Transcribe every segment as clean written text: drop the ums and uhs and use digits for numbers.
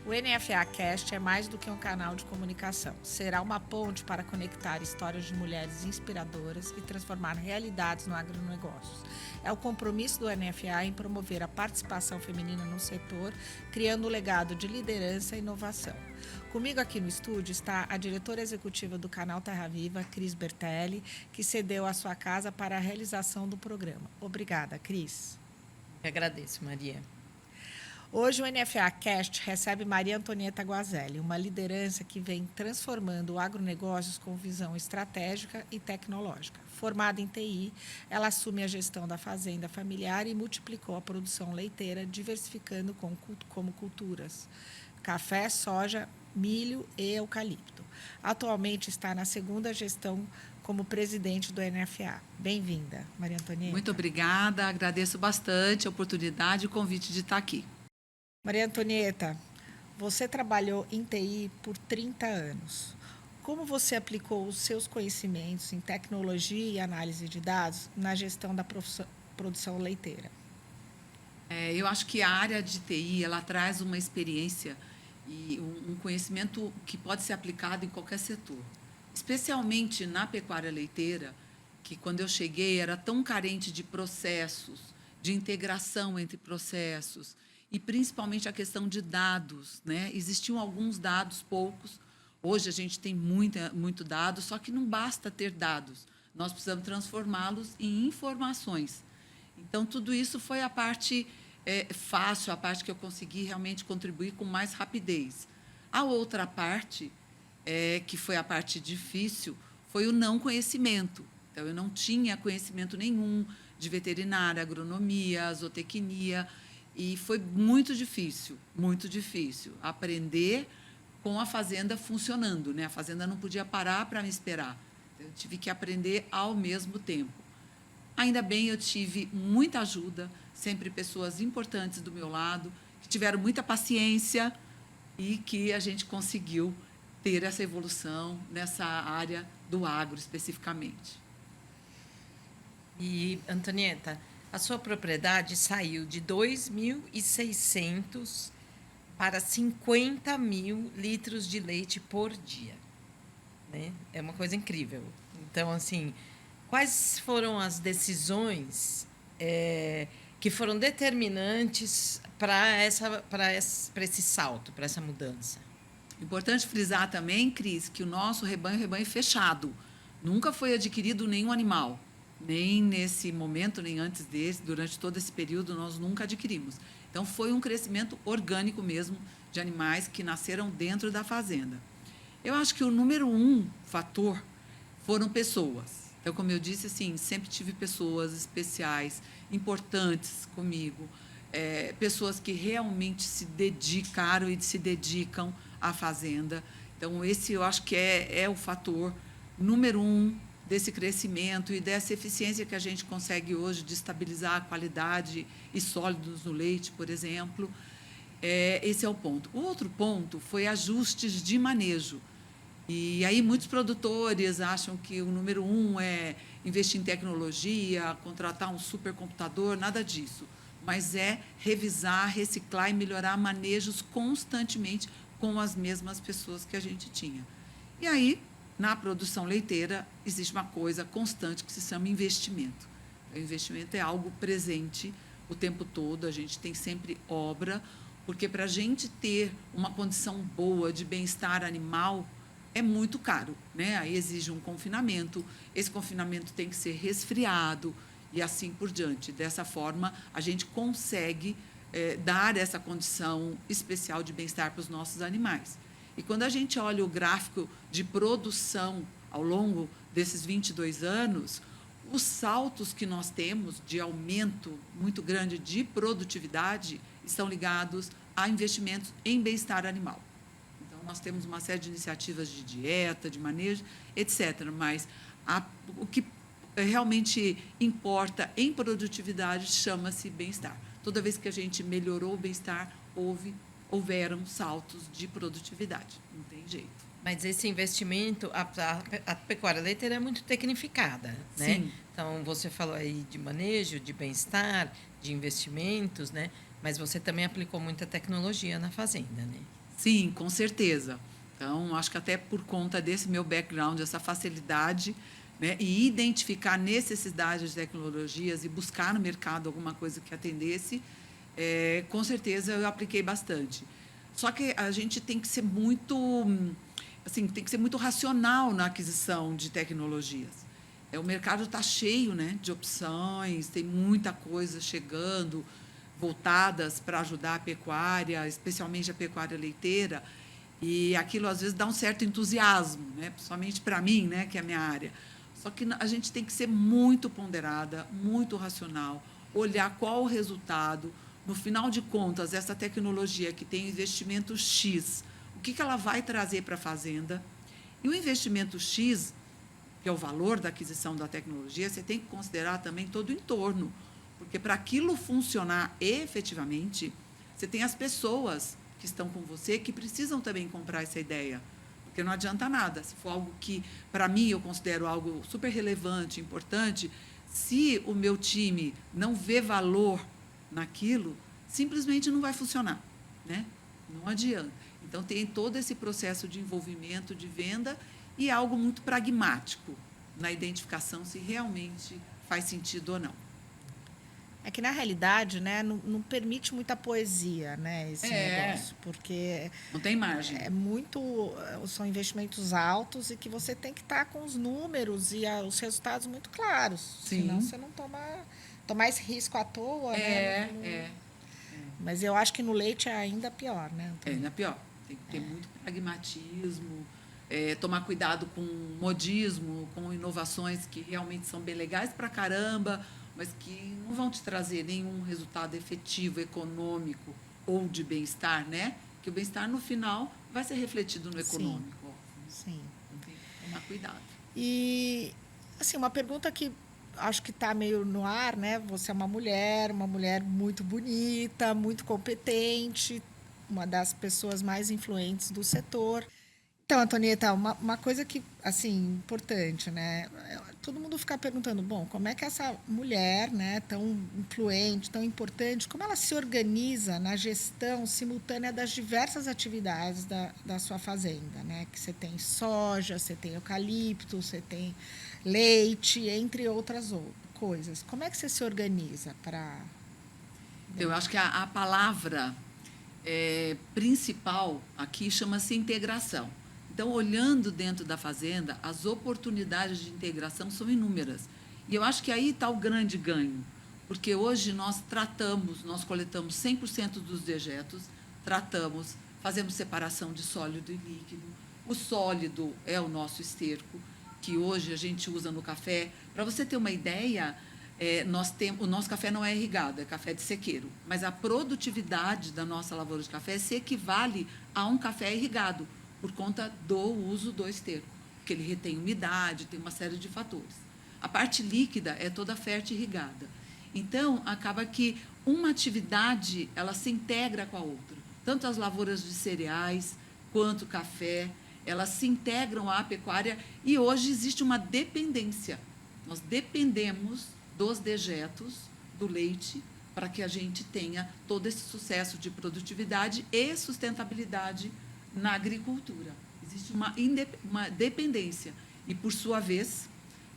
O NFA Cast é mais do que um canal de comunicação. Será uma ponte para conectar histórias de mulheres inspiradoras e transformar realidades no agronegócio. É o compromisso do NFA em promover a participação feminina no setor, criando um legado de liderança e inovação. Comigo aqui no estúdio está a diretora executiva do canal Terra Viva, Cris Bertelli, que cedeu a sua casa para a realização do programa. Obrigada, Cris. Eu agradeço, Maria. Hoje o NFA Cast recebe Maria Antonieta Guazelli, uma liderança que vem transformando o agronegócios com visão estratégica e tecnológica. Formada em TI, ela assume a gestão da fazenda familiar e multiplicou a produção leiteira, diversificando como culturas: café, soja, milho e eucalipto. Atualmente está na segunda gestão como presidente do NFA. Bem-vinda, Maria Antonieta. Muito obrigada, agradeço bastante a oportunidade e o convite de estar aqui. Maria Antonieta, você trabalhou em TI por 30 anos. Como você aplicou os seus conhecimentos em tecnologia e análise de dados na gestão da produção leiteira? Eu acho que a área de TI ela traz uma experiência e um conhecimento que pode ser aplicado em qualquer setor, especialmente na pecuária leiteira, que quando eu cheguei era tão carente de processos, de integração entre processos, e principalmente a questão de dados, né? Existiam alguns dados, poucos. Hoje a gente tem muito dado, só que não basta ter dados. Nós precisamos transformá-los em informações. Então, tudo isso foi a parte fácil, a parte que eu consegui realmente contribuir com mais rapidez. A outra parte, que foi a parte difícil, foi o não conhecimento. Então, eu não tinha conhecimento nenhum de veterinária, agronomia, zootecnia, e foi muito difícil aprender com a fazenda funcionando, né? A fazenda não podia parar para me esperar. Eu tive que aprender ao mesmo tempo. Ainda bem, eu tive muita ajuda, sempre pessoas importantes do meu lado, que tiveram muita paciência e que a gente conseguiu ter essa evolução nessa área do agro especificamente. E, Antonieta, a sua propriedade saiu de 2.600 para 50.000 litros de leite por dia, né? É uma coisa incrível. Então, assim, quais foram as decisões que foram determinantes para esse salto, para essa mudança? Importante frisar também, Cris, que o nosso rebanho é um rebanho fechado. Nunca foi adquirido nenhum animal. Nem nesse momento, nem antes desse, durante todo esse período, nós nunca adquirimos. Então, foi um crescimento orgânico mesmo de animais que nasceram dentro da fazenda. Eu acho que o número um fator foram pessoas. Então, como eu disse, assim, sempre tive pessoas especiais, importantes comigo, pessoas que realmente se dedicaram e se dedicam à fazenda. Então, esse eu acho que é o fator número um desse crescimento e dessa eficiência que a gente consegue hoje de estabilizar a qualidade e sólidos no leite, por exemplo. Esse é o ponto. O outro ponto foi ajustes de manejo. E aí muitos produtores acham que o número um é investir em tecnologia, contratar um supercomputador, nada disso. Mas é revisar, reciclar e melhorar manejos constantemente com as mesmas pessoas que a gente tinha. E aí, na produção leiteira, existe uma coisa constante que se chama investimento. O investimento é algo presente o tempo todo, a gente tem sempre obra, porque para a gente ter uma condição boa de bem-estar animal é muito caro, né? Aí exige um confinamento, esse confinamento tem que ser resfriado e assim por diante. Dessa forma, a gente consegue dar essa condição especial de bem-estar para os nossos animais. E quando a gente olha o gráfico de produção ao longo desses 22 anos, os saltos que nós temos de aumento muito grande de produtividade estão ligados a investimentos em bem-estar animal. Então, nós temos uma série de iniciativas de dieta, de manejo, etc. Mas o que realmente importa em produtividade chama-se bem-estar. Toda vez que a gente melhorou o bem-estar, houveram saltos de produtividade, não tem jeito. Mas esse investimento, a pecuária leiteira é muito tecnificada, né? Sim. Então, você falou aí de manejo, de bem-estar, de investimentos, né? Mas você também aplicou muita tecnologia na fazenda, né? Sim, com certeza. Então, acho que até por conta desse meu background, essa facilidade, né, e identificar necessidades de tecnologias e buscar no mercado alguma coisa que atendesse, com certeza eu apliquei bastante. Só que a gente tem que ser muito, assim, tem que ser muito racional na aquisição de tecnologias. O mercado está cheio, né, de opções, tem muita coisa chegando, voltadas para ajudar a pecuária, especialmente a pecuária leiteira, e aquilo às vezes dá um certo entusiasmo, né, principalmente para mim, né, que é a minha área. Só que a gente tem que ser muito ponderada, muito racional, olhar qual o resultado. No final de contas, essa tecnologia que tem investimento X, o que ela vai trazer para a fazenda? E o investimento X, que é o valor da aquisição da tecnologia, você tem que considerar também todo o entorno. Porque para aquilo funcionar efetivamente, você tem as pessoas que estão com você que precisam também comprar essa ideia. Porque não adianta nada. Se for algo que, para mim, eu considero algo super relevante, importante, se o meu time não vê valor naquilo, simplesmente não vai funcionar, né? Não adianta. Então, tem todo esse processo de envolvimento, de venda, e algo muito pragmático na identificação se realmente faz sentido ou não. É que, na realidade, né, não permite muita poesia, né, esse negócio, porque não tem margem. São investimentos altos e que você tem que estar com os números e os resultados muito claros. Sim. Senão você não tomar esse risco à toa, né? Mas eu acho que no leite é ainda pior, né? É ainda pior. Tem que ter muito pragmatismo, tomar cuidado com modismo, com inovações que realmente são bem legais pra caramba, mas que não vão te trazer nenhum resultado efetivo, econômico ou de bem-estar, né? Que o bem-estar, no final, vai ser refletido no econômico. Sim. Então, tem que tomar cuidado. E, assim, uma pergunta que acho que está meio no ar, né? Você é uma mulher muito bonita, muito competente, uma das pessoas mais influentes do setor. Então, Antonieta, uma coisa que, assim, importante, né? Todo mundo fica perguntando, bom, como é que essa mulher, né, tão influente, tão importante, como ela se organiza na gestão simultânea das diversas atividades da sua fazenda, né? Que você tem soja, você tem eucalipto, você tem leite, entre outras coisas. Como é que você se organiza para... Eu acho que a palavra principal aqui chama-se integração. Então, olhando dentro da fazenda, as oportunidades de integração são inúmeras. E eu acho que aí está o grande ganho, porque hoje nós coletamos 100% dos dejetos, fazemos separação de sólido e líquido. O sólido é o nosso esterco, que hoje a gente usa no café. Para você ter uma ideia, o nosso café não é irrigado, é café de sequeiro, mas a produtividade da nossa lavoura de café se equivale a um café irrigado, por conta do uso do esterco, porque ele retém umidade, tem uma série de fatores. A parte líquida é toda fértil e irrigada. Então, acaba que uma atividade ela se integra com a outra. Tanto as lavouras de cereais quanto o café, elas se integram à pecuária e hoje existe uma dependência. Nós dependemos dos dejetos, do leite, para que a gente tenha todo esse sucesso de produtividade e sustentabilidade na agricultura. Existe uma dependência. E, por sua vez,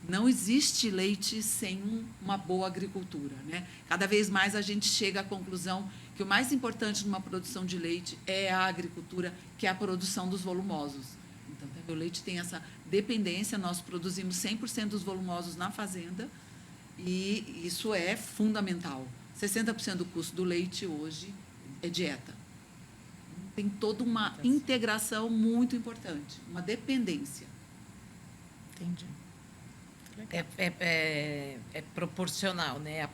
não existe leite sem uma boa agricultura, né? Cada vez mais a gente chega à conclusão que o mais importante numa produção de leite é a agricultura, que é a produção dos volumosos. Então, o leite tem essa dependência, nós produzimos 100% dos volumosos na fazenda e isso é fundamental. 60% do custo do leite hoje é dieta. Tem toda uma integração muito importante, uma dependência. Entendi. É proporcional, né?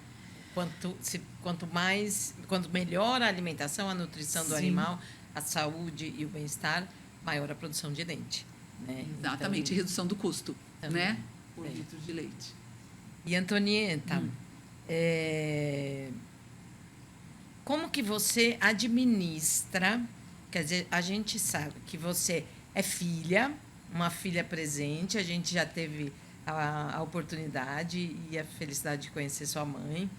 Quanto melhor a alimentação, a nutrição do animal, a saúde e o bem-estar, maior a produção de leite. Né? Exatamente, então, redução do custo, também, né? Por litro de leite. E, Antonieta, como que você administra? Quer dizer, a gente sabe que você é filha, uma filha presente, a gente já teve a oportunidade e a felicidade de conhecer sua mãe,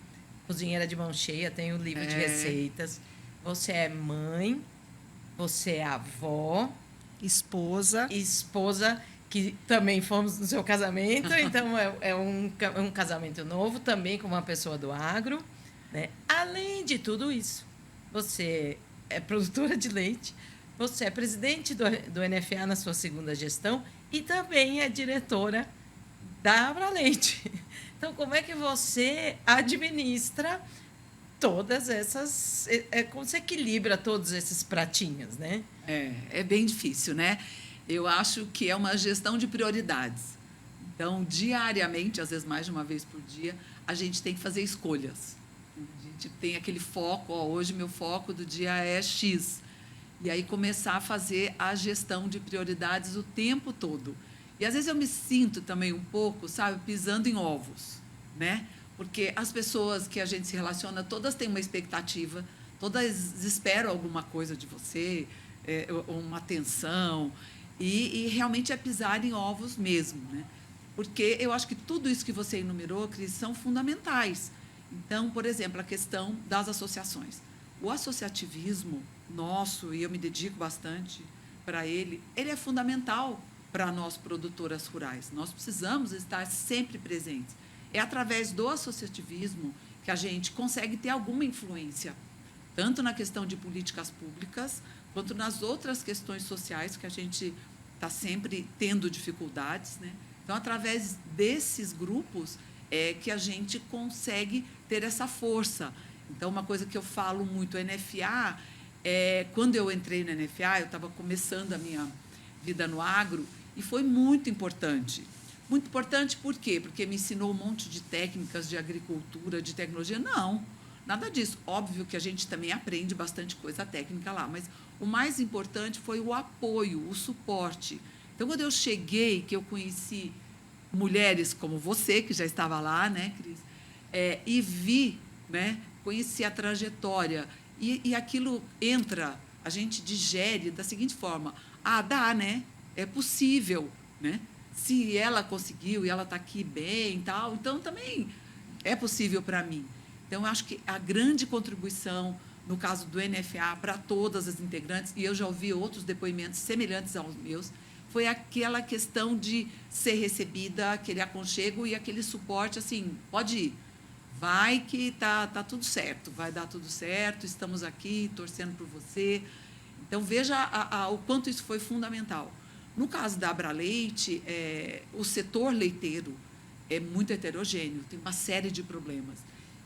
cozinheira de mão cheia, tem o livro de receitas. Você é mãe, Você é avó, Esposa. esposa, que também fomos no seu casamento, então é um casamento novo, também com uma pessoa do agro. Né? Além de tudo isso, você é produtora de leite, você é presidente do NFA na sua segunda gestão e também é diretora da Abraleite. Então, como é que você administra todas essas... como você equilibra todos esses pratinhos, né? É bem difícil, né? Eu acho que é uma gestão de prioridades. Então, diariamente, às vezes mais de uma vez por dia, a gente tem que fazer escolhas. A gente tem aquele foco, hoje meu foco do dia é X. E aí começar a fazer a gestão de prioridades o tempo todo. E às vezes eu me sinto também um pouco, sabe, pisando em ovos, né? Porque as pessoas que a gente se relaciona, todas têm uma expectativa, todas esperam alguma coisa de você, uma atenção, e realmente é pisar em ovos mesmo, né? Porque eu acho que tudo isso que você enumerou, Cris, são fundamentais. Então, por exemplo, a questão das associações. O associativismo nosso, e eu me dedico bastante para ele é fundamental para nós, produtoras rurais. Nós precisamos estar sempre presentes. É através do associativismo que a gente consegue ter alguma influência, tanto na questão de políticas públicas, quanto nas outras questões sociais que a gente está sempre tendo dificuldades, né? Então, através desses grupos é que a gente consegue ter essa força. Então, uma coisa que eu falo muito, o NFA, quando eu entrei no NFA, eu estava começando a minha vida no agro, e foi muito importante. Muito importante por quê? Porque me ensinou um monte de técnicas de agricultura, de tecnologia. Não, nada disso. Óbvio que a gente também aprende bastante coisa técnica lá, mas o mais importante foi o apoio, o suporte. Então, quando eu cheguei, que eu conheci mulheres como você, que já estava lá, né, Cris? E vi, né, conheci a trajetória, e aquilo entra, a gente digere da seguinte forma: dá, né? É possível, né? Se ela conseguiu e ela está aqui bem, tal, então também é possível para mim. Então, eu acho que a grande contribuição, no caso do NFA, para todas as integrantes, e eu já ouvi outros depoimentos semelhantes aos meus, foi aquela questão de ser recebida, aquele aconchego e aquele suporte, assim, pode ir, vai que tá tudo certo, vai dar tudo certo, estamos aqui torcendo por você. Então, veja o quanto isso foi fundamental. No caso da Abraleite, o setor leiteiro é muito heterogêneo, tem uma série de problemas.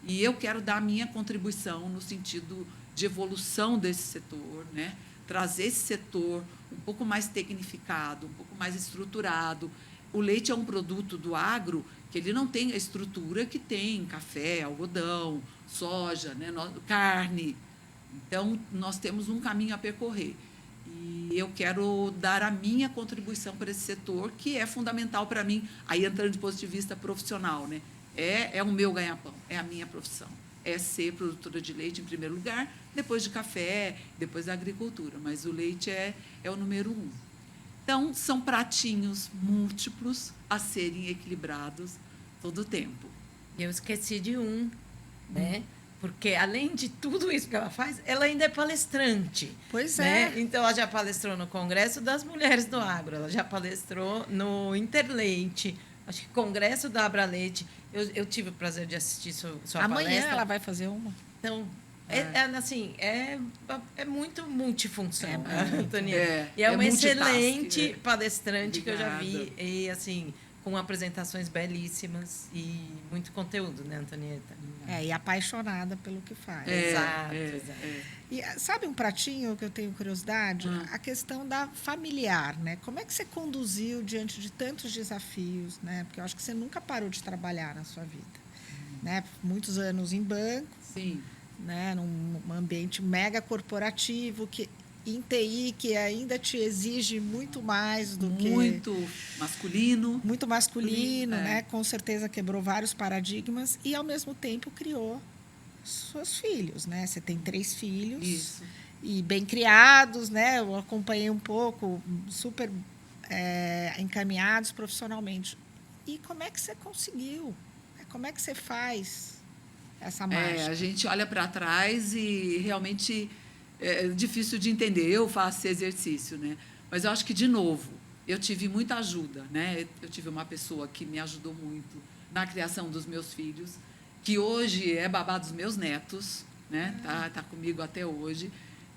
E eu quero dar a minha contribuição no sentido de evolução desse setor, né? Trazer esse setor um pouco mais tecnificado, um pouco mais estruturado. O leite é um produto do agro que ele não tem a estrutura que tem café, algodão, soja, né? Carne. Então, nós temos um caminho a percorrer. E eu quero dar a minha contribuição para esse setor, que é fundamental para mim, aí entrando de positivista profissional, né? É o meu ganha-pão, é a minha profissão. É ser produtora de leite em primeiro lugar, depois de café, depois da agricultura. Mas o leite é o número 1. Então, são pratinhos múltiplos a serem equilibrados todo o tempo. Eu esqueci de né? Porque, além de tudo isso que ela faz, ela ainda é palestrante. Pois né? é. Então, ela já palestrou no Congresso das Mulheres do Agro, ela já palestrou no Interleite, acho que Congresso da Abraleite. Eu tive o prazer de assistir sua Amanhã palestra. ela vai fazer uma. Então, assim, é muito multifunção, Antônia. E é uma excelente multitasking, palestrante. Obrigada. Que eu já vi. E, assim, com apresentações belíssimas e muito conteúdo, né, Antonieta? E apaixonada pelo que faz. Exato. E sabe um pratinho que eu tenho curiosidade? A questão da familiar, né? Como é que você conduziu diante de tantos desafios, né? Porque eu acho que você nunca parou de trabalhar na sua vida, né? Muitos anos em banco, Sim. né? Num ambiente mega corporativo, que em TI, que ainda te exige muito mais do que... Muito masculino. Muito masculino, É. né? Com certeza quebrou vários paradigmas e, ao mesmo tempo, criou seus filhos, né? Você tem 3 filhos. Isso. E bem criados, né? Eu acompanhei um pouco, super encaminhados profissionalmente. E como é que você conseguiu? Como é que você faz essa mágica? A gente olha para trás e realmente é difícil de entender. Eu faço esse exercício, né? Mas eu acho que, de novo, eu tive muita ajuda, né? Eu tive uma pessoa que me ajudou muito na criação dos meus filhos, que hoje é babá dos meus netos, né? Tá comigo até hoje.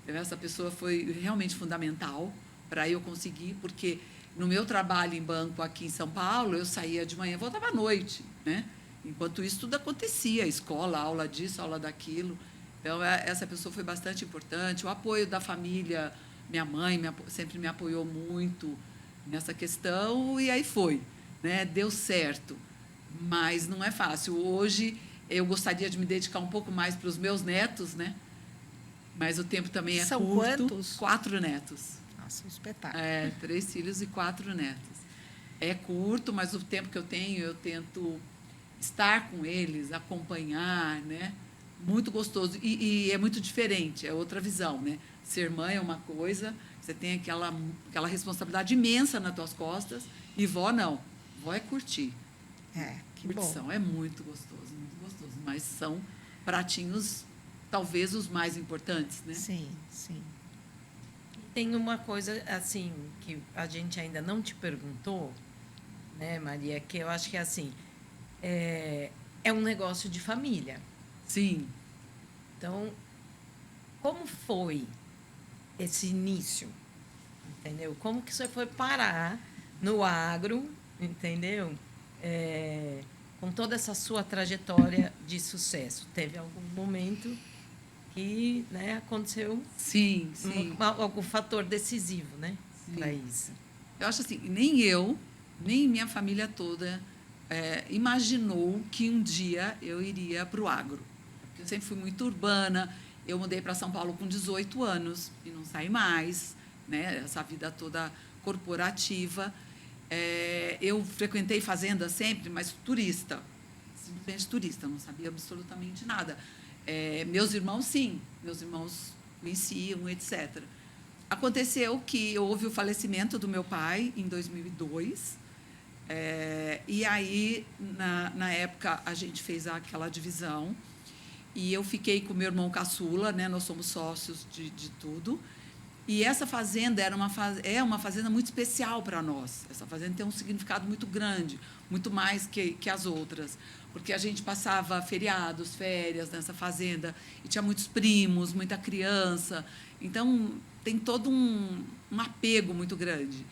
Essa pessoa foi realmente fundamental para eu conseguir, porque no meu trabalho em banco aqui em São Paulo, eu saía de manhã e voltava à noite, né? Enquanto isso, tudo acontecia, escola, aula disso, aula daquilo. Então, essa pessoa foi bastante importante. O apoio da família, minha mãe sempre me apoiou muito nessa questão, e aí foi, né? Deu certo, mas não é fácil. Hoje, eu gostaria de me dedicar um pouco mais para os meus netos, né? Mas o tempo também é São curto. quantos? 4 netos. Nossa, um espetáculo. 3 filhos e 4 netos. É curto, mas o tempo que eu tenho, eu tento estar com eles, acompanhar, né? Muito gostoso. E é muito diferente, é outra visão, né? Ser mãe é uma coisa, você tem aquela responsabilidade imensa nas tuas costas, e vó não. Vó é curtir. Que Curtição. bom. É muito gostoso, muito gostoso. Mas são pratinhos, talvez, os mais importantes, né? Sim, sim. Tem uma coisa, assim, que a gente ainda não te perguntou, né, Maria, que eu acho que, assim, é um negócio de família. Sim. Então, como foi esse início? Entendeu? Como que você foi parar no agro, entendeu? Com toda essa sua trajetória de sucesso. Teve algum momento que, né, aconteceu Sim, sim. algum fator decisivo, né, para isso. Eu acho assim, nem eu, nem minha família toda imaginou que um dia eu iria para o agro. Eu sempre fui muito urbana. Eu mudei para São Paulo com 18 anos e não saí mais, né? Essa vida toda corporativa. Eu frequentei fazenda sempre, mas turista, simplesmente turista, não sabia absolutamente nada. Meus irmãos, sim, meus irmãos conheciam, etc. Aconteceu que houve o falecimento do meu pai em 2002, e aí, na época, a gente fez aquela divisão, e eu fiquei com meu irmão caçula, né? Nós somos sócios de tudo. E essa fazenda é uma fazenda muito especial para nós. Essa fazenda tem um significado muito grande, muito mais que as outras, porque a gente passava feriados, férias nessa fazenda, e tinha muitos primos, muita criança. Então, tem todo um apego muito grande.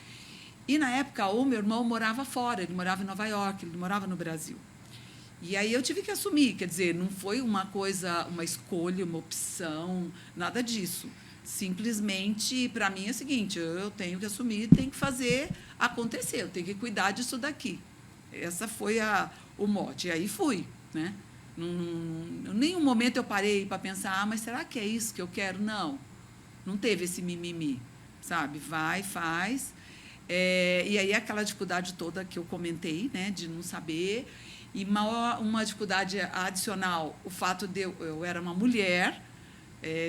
E, na época, o meu irmão morava fora, ele morava em Nova York, ele morava no Brasil. E aí eu tive que assumir, quer dizer, não foi uma coisa, uma escolha, uma opção, nada disso. Simplesmente, para mim, é o seguinte, eu tenho que assumir, tenho que fazer acontecer, eu tenho que cuidar disso daqui. Essa foi o mote. E aí fui, né? Em nenhum momento eu parei para pensar, mas será que é isso que eu quero? Não. Não teve esse mimimi, sabe? Vai, faz. E aí aquela dificuldade toda que eu comentei, né, de não saber. E uma dificuldade adicional, o fato de eu era uma mulher,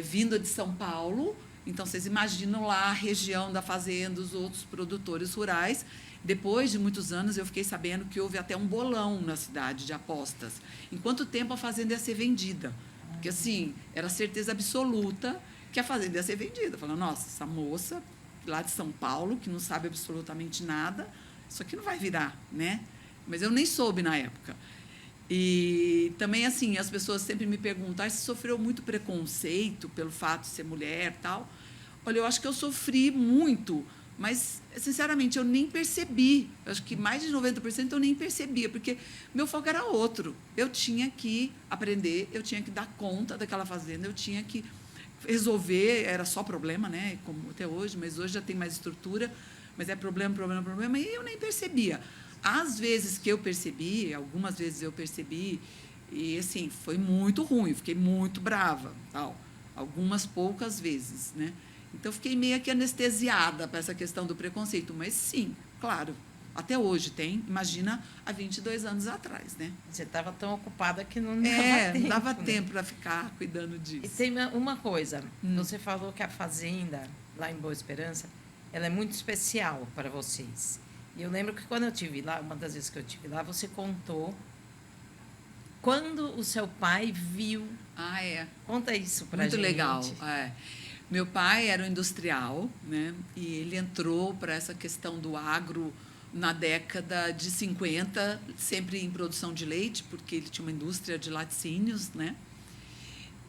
vinda de São Paulo, então vocês imaginam lá a região da fazenda, os outros produtores rurais. Depois de muitos anos, eu fiquei sabendo que houve até um bolão na cidade de apostas. Em quanto tempo a fazenda ia ser vendida? Porque, assim, era certeza absoluta que a fazenda ia ser vendida. Falando, nossa, essa moça lá de São Paulo, que não sabe absolutamente nada, isso aqui não vai virar, né? Mas eu nem soube na época. E também, assim, as pessoas sempre me perguntam, se sofreu muito preconceito pelo fato de ser mulher e tal. Olha, eu acho que eu sofri muito, mas, sinceramente, eu nem percebi. Eu acho que mais de 90% eu nem percebia, porque meu foco era outro. Eu tinha que aprender, eu tinha que dar conta daquela fazenda, eu tinha que resolver, era só problema, né? Como até hoje, mas hoje já tem mais estrutura, mas é problema, problema, problema, e eu nem percebia. Às vezes que eu percebi, algumas vezes eu percebi, e assim, foi muito ruim, fiquei muito brava, tal. Algumas poucas vezes, né? Então, fiquei meio que anestesiada para essa questão do preconceito, mas sim, claro, até hoje tem, imagina, há 22 anos atrás, né? Você estava tão ocupada que não dava tempo. Não dava né? tempo para ficar cuidando disso. E tem uma coisa, você falou que a fazenda, lá em Boa Esperança, ela é muito especial para vocês. E eu lembro que quando eu estive lá, uma das vezes que eu estive lá, você contou quando o seu pai viu. Ah, é. Conta isso para a Muito gente. legal. Meu pai era um industrial, né? E ele entrou para essa questão do agro na década de 50, sempre em produção de leite, porque ele tinha uma indústria de laticínios, né?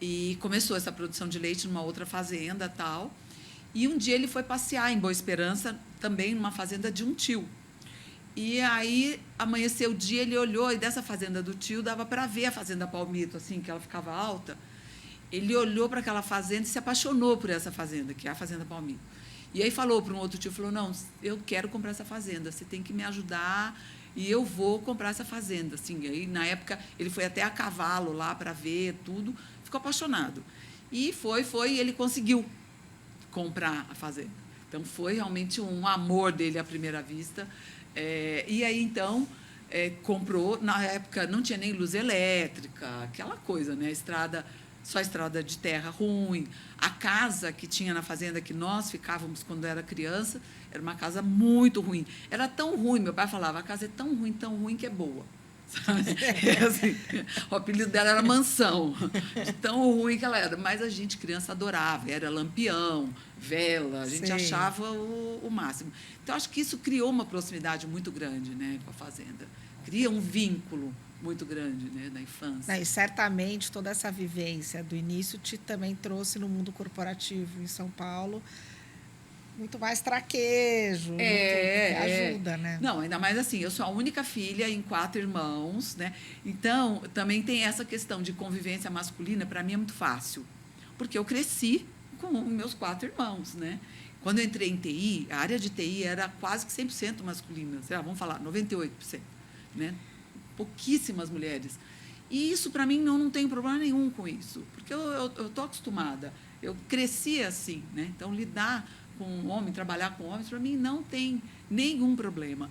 E começou essa produção de leite numa outra fazenda, tal. E um dia ele foi passear em Boa Esperança, também numa fazenda de um tio. E aí amanheceu o dia, ele olhou, e dessa fazenda do tio dava para ver a fazenda Palmito, assim, que ela ficava alta. Ele olhou para aquela fazenda e se apaixonou por essa fazenda, que é a fazenda Palmito. E aí falou para um outro tio, falou, não, eu quero comprar essa fazenda, você tem que me ajudar e eu vou comprar essa fazenda. Assim, aí, na época, ele foi até a cavalo lá para ver tudo, ficou apaixonado. E foi, e ele conseguiu comprar a fazenda. Então, foi realmente um amor dele à primeira vista. E aí, então, comprou. Na época, não tinha nem luz elétrica, aquela coisa, né? Só estrada de terra ruim. A casa que tinha na fazenda que nós ficávamos quando era criança era uma casa muito ruim. Era tão ruim, meu pai falava, a casa é tão ruim que é boa. Sabe? Assim, o apelido dela era Mansão, de tão ruim que ela era. Mas a gente, criança, adorava. Era lampião, vela, a gente Sim. achava o máximo. Então, acho que isso criou uma proximidade muito grande, né, com a fazenda. Cria um vínculo muito grande, né, da infância. E certamente toda essa vivência do início te também trouxe no mundo corporativo em São Paulo muito mais traquejo, que ajuda, né? Não, ainda mais assim, eu sou a única filha em 4 irmãos, né? Então, também tem essa questão de convivência masculina, para mim é muito fácil, porque eu cresci com meus 4 irmãos, né? Quando eu entrei em TI, a área de TI era quase que 100% masculina, sei lá, vamos falar, 98%, né? Pouquíssimas mulheres. E isso, para mim, não tenho problema nenhum com isso, porque eu estou acostumada, eu cresci assim, né? Então, lidar com um homem, trabalhar com homens, para mim, não tem nenhum problema.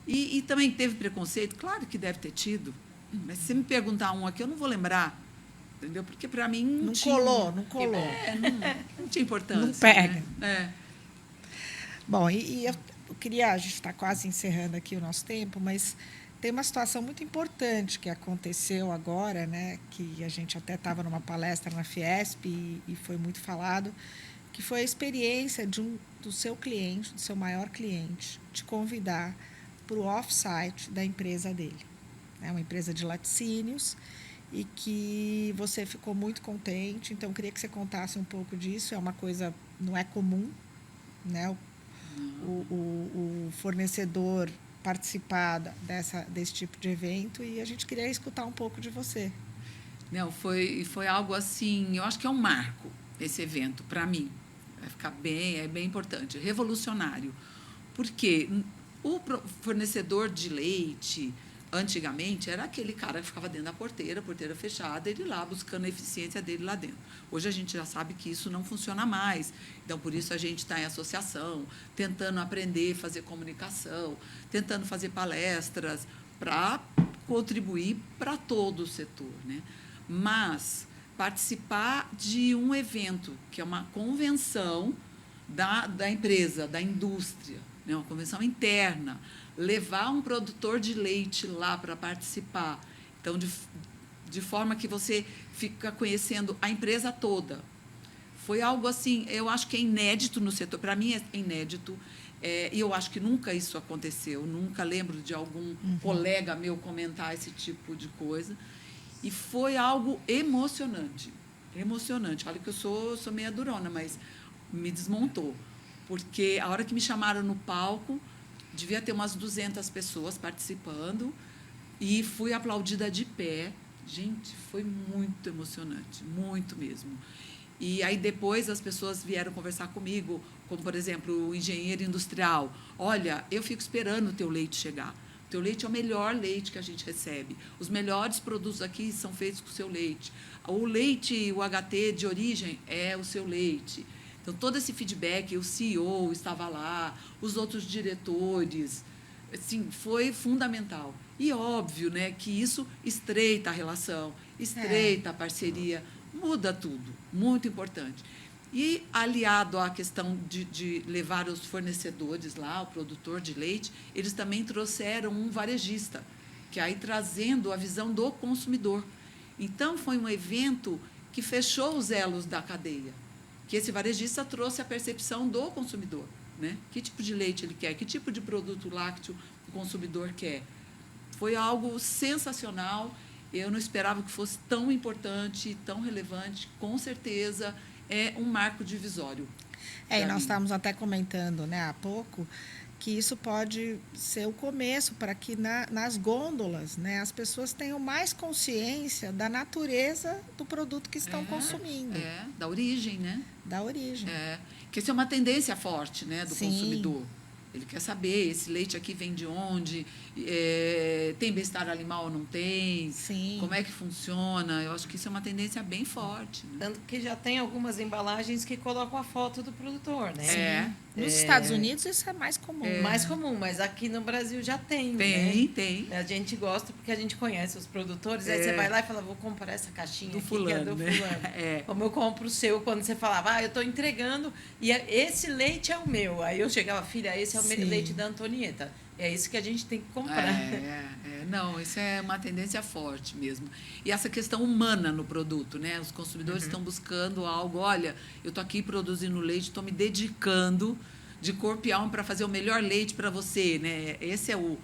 E também teve preconceito? Claro que deve ter tido, mas se você me perguntar um aqui, eu não vou lembrar, entendeu? Porque, para mim, Não tinha... colou. Não tinha importância. Não pega. Né? Bom, e eu queria, a gente está quase encerrando aqui o nosso tempo, mas tem uma situação muito importante que aconteceu agora, né, que a gente até estava numa palestra na Fiesp e foi muito falado, que foi a experiência do seu cliente, do seu maior cliente, te convidar para o off-site da empresa dele. É uma empresa de laticínios e que você ficou muito contente. Então, eu queria que você contasse um pouco disso. É uma coisa, não é comum, né? O fornecedor participar desse tipo de evento, e a gente queria escutar um pouco de você. Não, foi algo assim, eu acho que é um marco esse evento para mim. Vai ficar é bem importante, revolucionário. Porque o fornecedor de leite, antigamente, era aquele cara que ficava dentro da porteira fechada, ele lá buscando a eficiência dele lá dentro. Hoje a gente já sabe que isso não funciona mais. Então, por isso a gente está em associação, tentando aprender, fazer comunicação, tentando fazer palestras para contribuir para todo o setor, né? Mas participar de um evento, que é uma convenção da empresa, da indústria, né? Uma convenção interna, levar um produtor de leite lá para participar. Então, de forma que você fica conhecendo a empresa toda. Foi algo assim, eu acho que é inédito no setor, para mim é inédito, e eu acho que nunca isso aconteceu, nunca lembro de algum colega meu comentar esse tipo de coisa. E foi algo emocionante, emocionante. Olha que eu sou meia durona, mas me desmontou. Porque a hora que me chamaram no palco, devia ter umas 200 pessoas participando e fui aplaudida de pé. Gente, foi muito emocionante, muito mesmo. E aí depois as pessoas vieram conversar comigo, como, por exemplo, o engenheiro industrial. Olha, eu fico esperando o teu leite chegar. O teu leite é o melhor leite que a gente recebe. Os melhores produtos aqui são feitos com o seu leite. O leite, o HT de origem, é o seu leite. Então, todo esse feedback, o CEO estava lá, os outros diretores, assim, foi fundamental. E óbvio, né, que isso estreita a relação, estreita a parceria, muda tudo, muito importante. E, aliado à questão de levar os fornecedores lá, o produtor de leite, eles também trouxeram um varejista, que aí trazendo a visão do consumidor. Então, foi um evento que fechou os elos da cadeia. que esse varejista trouxe a percepção do consumidor, né? Que tipo de leite ele quer, que tipo de produto lácteo o consumidor quer. Foi algo sensacional. Eu não esperava que fosse tão importante, tão relevante. Com certeza é um marco divisório. E nós estávamos até comentando, né, há pouco, que isso pode ser o começo para que nas gôndolas, né, as pessoas tenham mais consciência da natureza do produto que estão consumindo. Da origem, né? Da origem. Que isso é uma tendência forte, né, do Sim. consumidor. Ele quer saber, esse leite aqui vem de onde, tem bem-estar animal ou não tem, Sim. como é que funciona. Eu acho que isso é uma tendência bem forte. Né? Tanto que já tem algumas embalagens que colocam a foto do produtor, né? Nos Estados Unidos isso é mais comum. Mais comum, mas aqui no Brasil já tem. Tem. A gente gosta porque a gente conhece os produtores. Aí você vai lá e fala, vou comprar essa caixinha do aqui, fulano, que é do fulano. Como eu compro o seu, quando você falava, eu estou entregando e esse leite é o meu. Aí eu chegava, filha, esse é o leite da Antonieta. É isso que a gente tem que comprar. Não, isso é uma tendência forte mesmo. E essa questão humana no produto, né? Os consumidores estão buscando algo, olha, eu estou aqui produzindo leite, estou me dedicando de corpo e alma para fazer o melhor leite para você, né? Esse é o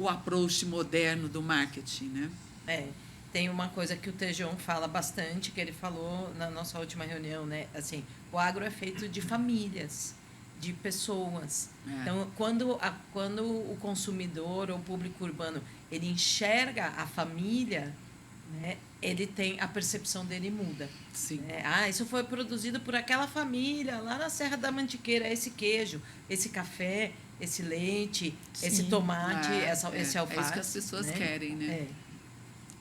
approach moderno do marketing, né? Tem uma coisa que o Tejon fala bastante, que ele falou na nossa última reunião, né? Assim, o agro é feito de famílias, de pessoas. Então, quando o consumidor ou o público urbano ele enxerga a família, né, ele tem a percepção dele muda. Sim. Isso foi produzido por aquela família lá na Serra da Mantiqueira, esse queijo, esse café, esse leite, esse tomate, esse alface. É isso que as pessoas querem, né?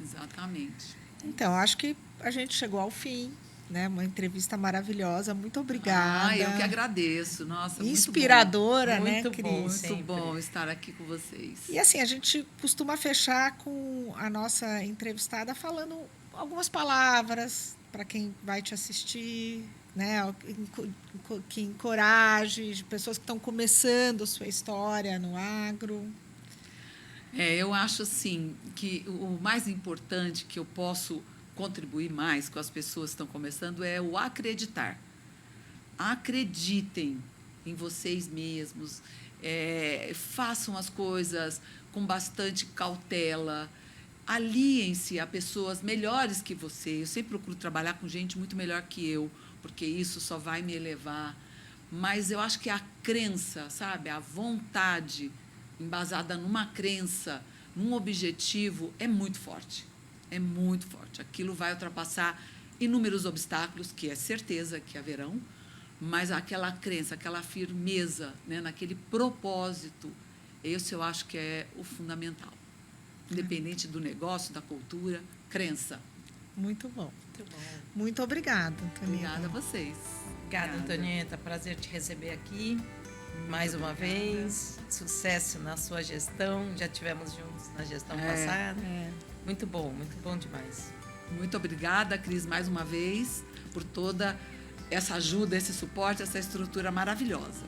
Exatamente. Então, acho que a gente chegou ao fim. Né? Uma entrevista maravilhosa, muito obrigada. Eu que agradeço, nossa, inspiradora, muito né, bom, Cris? Muito bom estar aqui com vocês. E assim, a gente costuma fechar com a nossa entrevistada falando algumas palavras para quem vai te assistir, né? Que encoraje pessoas que estão começando sua história no agro. Eu acho assim que o mais importante que eu posso contribuir mais com as pessoas que estão começando é o acreditar. Acreditem em vocês mesmos, façam as coisas com bastante cautela, aliem-se a pessoas melhores que você. Eu sempre procuro trabalhar com gente muito melhor que eu, porque isso só vai me elevar. Mas eu acho que a crença, sabe, a vontade embasada numa crença, num objetivo, é muito forte. É muito forte. Aquilo vai ultrapassar inúmeros obstáculos, que é certeza que haverão, mas aquela crença, aquela firmeza, né, naquele propósito, esse eu acho que é o fundamental. Independente do negócio, da cultura, crença. Muito bom. Muito bom. Muito obrigada, Antonieta. Obrigada a vocês. Obrigada, Antonieta. Prazer te receber aqui mais uma vez. Sucesso na sua gestão. Já tivemos juntos na gestão passada. Muito bom demais. Muito obrigada, Cris, mais uma vez, por toda essa ajuda, esse suporte, essa estrutura maravilhosa.